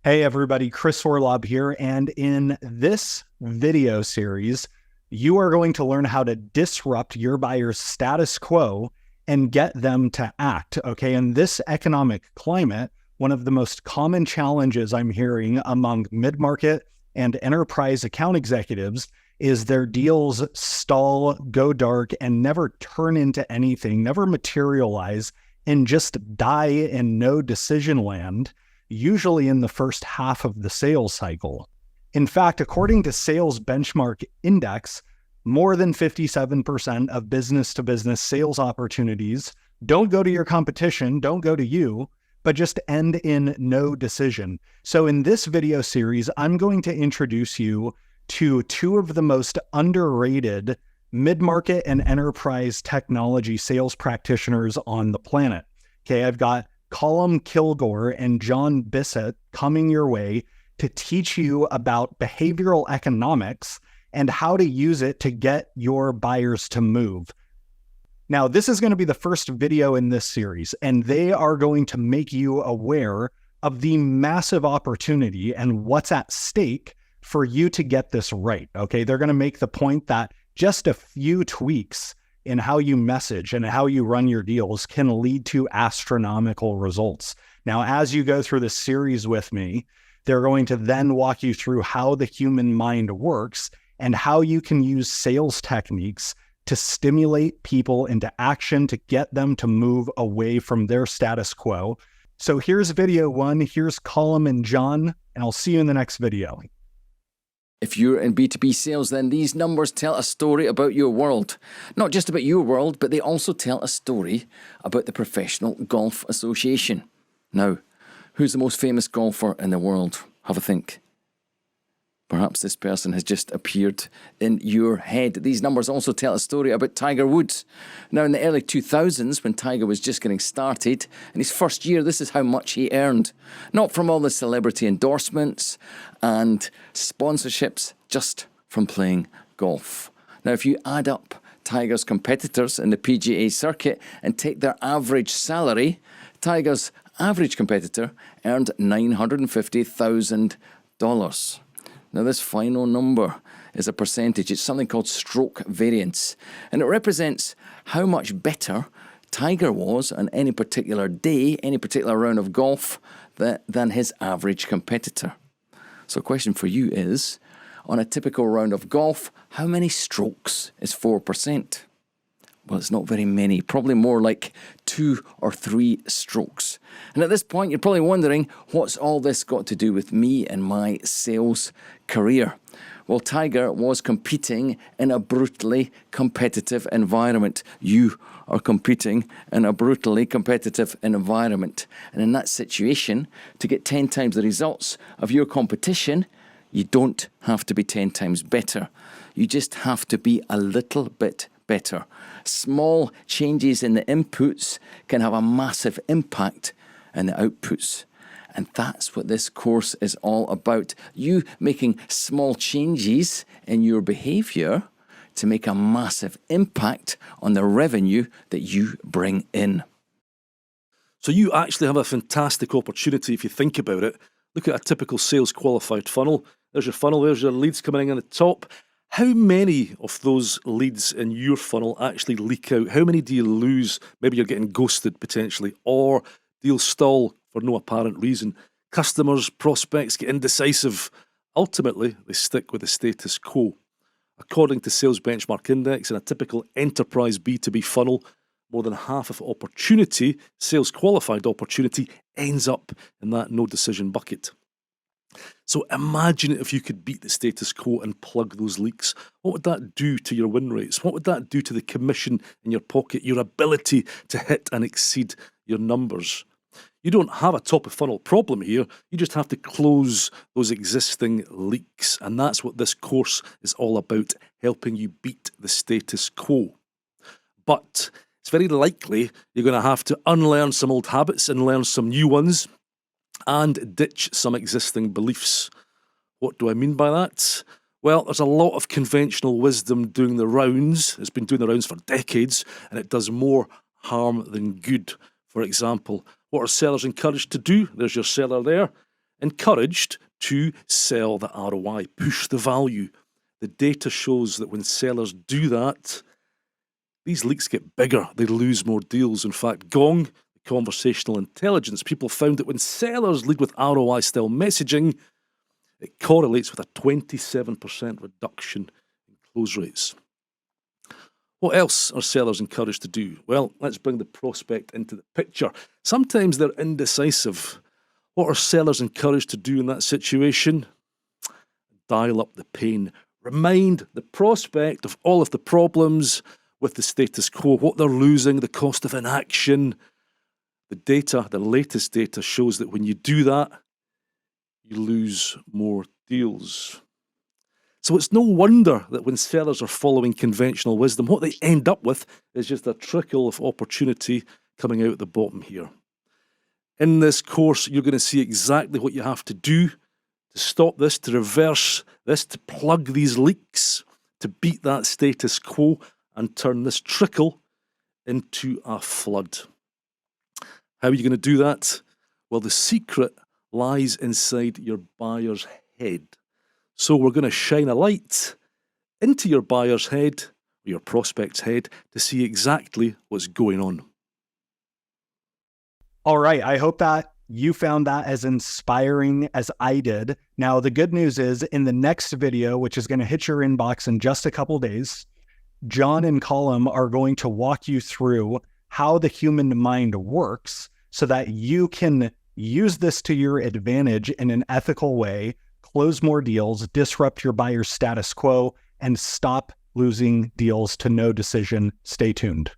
Hey everybody, Chris Orlob here, and in this video series, you are going to learn how to disrupt your buyer's status quo and get them to act, okay? In this economic climate, one of the most common challenges I'm hearing among mid-market and enterprise account executives is their deals stall, go dark, and never turn into anything, never materialize, and just die in no decision land, usually in the first half of the sales cycle. In fact, according to Sales Benchmark Index, more than 57% of business-to-business sales opportunities don't go to your competition, don't go to you, but just end in no decision. So in this video series, I'm going to introduce you to two of the most underrated mid-market and enterprise technology sales practitioners on the planet. Okay, I've got Colm Kilgore and John Bissett coming your way to teach you about behavioral economics and how to use it to get your buyers to move. Now, this is going to be the first video in this series, and they are going to make you aware of the massive opportunity and what's at stake for you to get this right, okay? They're going to make the point that just a few tweaks in how you message and how you run your deals can lead to astronomical results. Now, as you go through this series with me, they're going to then walk you through how the human mind works and how you can use sales techniques to stimulate people into action to get them to move away from their status quo. So here's video one, here's Colm and John, and I'll see you in the next video. If you're in B2B sales, then these numbers tell a story about your world. Not just about your world, but they also tell a story about the Professional Golf Association. Now, who's the most famous golfer in the world? Have a think. Perhaps this person has just appeared in your head. These numbers also tell a story about Tiger Woods. Now, in the early 2000s, when Tiger was just getting started, in his first year, this is how much he earned. Not from all the celebrity endorsements and sponsorships, just from playing golf. Now, if you add up Tiger's competitors in the PGA circuit and take their average salary, Tiger's average competitor earned $950,000. Now, this final number is a percentage. It's something called stroke variance, and it represents how much better Tiger was on any particular day, any particular round of golf than his average competitor. So, a question for you is, on a typical round of golf, how many strokes is 4%? Well, it's not very many, probably more like 2 or 3 strokes. And at this point, you're probably wondering, what's all this got to do with me and my sales career? Well, Tiger was competing in a brutally competitive environment. You are competing in a brutally competitive environment. And in that situation, to get 10 times the results of your competition, you don't have to be 10 times better. You just have to be a little bit better. Small changes in the inputs can have a massive impact in the outputs. And that's what this course is all about. You making small changes in your behavior to make a massive impact on the revenue that you bring in. So you actually have a fantastic opportunity if you think about it. Look at a typical sales qualified funnel. There's your funnel, there's your leads coming in on the top. How many of those leads in your funnel actually leak out? How many do you lose? Maybe you're getting ghosted potentially, or deals stall for no apparent reason. Customers, prospects get indecisive. Ultimately, they stick with the status quo. According to Sales Benchmark Index, in a typical enterprise B2B funnel, more than half of opportunity, sales qualified opportunity, ends up in that no decision bucket. So imagine if you could beat the status quo and plug those leaks. What would that do to your win rates? What would that do to the commission in your pocket, your ability to hit and exceed your numbers? You don't have a top of funnel problem here. You just have to close those existing leaks. And that's what this course is all about, helping you beat the status quo. But it's very likely you're going to have to unlearn some old habits and learn some new ones, and ditch some existing beliefs. What do I mean by that? Well, there's a lot of conventional wisdom doing the rounds. It's been doing the rounds for decades, and it does more harm than good. For example, what are sellers encouraged to do? There's your seller there. encouraged to sell the ROI, push the value. The data shows that when sellers do that, these leaks get bigger, they lose more deals. In fact, Gong, conversational intelligence, people found that when sellers lead with ROI-style messaging, it correlates with a 27% reduction in close rates. What else are sellers encouraged to do? Well, let's bring the prospect into the picture. Sometimes they're indecisive. What are sellers encouraged to do in that situation? Dial up the pain. Remind the prospect of all of the problems with the status quo, what they're losing, the cost of inaction. The data, the latest data, shows that when you do that, you lose more deals. So it's no wonder that when sellers are following conventional wisdom, what they end up with is just a trickle of opportunity coming out at the bottom here. In this course, you're going to see exactly what you have to do to stop this, to reverse this, to plug these leaks, to beat that status quo and turn this trickle into a flood. How are you going to do that? Well, the secret lies inside your buyer's head. So we're going to shine a light into your buyer's head, or your prospect's head, to see exactly what's going on. All right. I hope that you found that as inspiring as I did. Now, the good news is in the next video, which is going to hit your inbox in just a couple days, John and Colum are going to walk you through how the human mind works so that you can use this to your advantage in an ethical way, close more deals, disrupt your buyer's status quo, and stop losing deals to no decision. Stay tuned.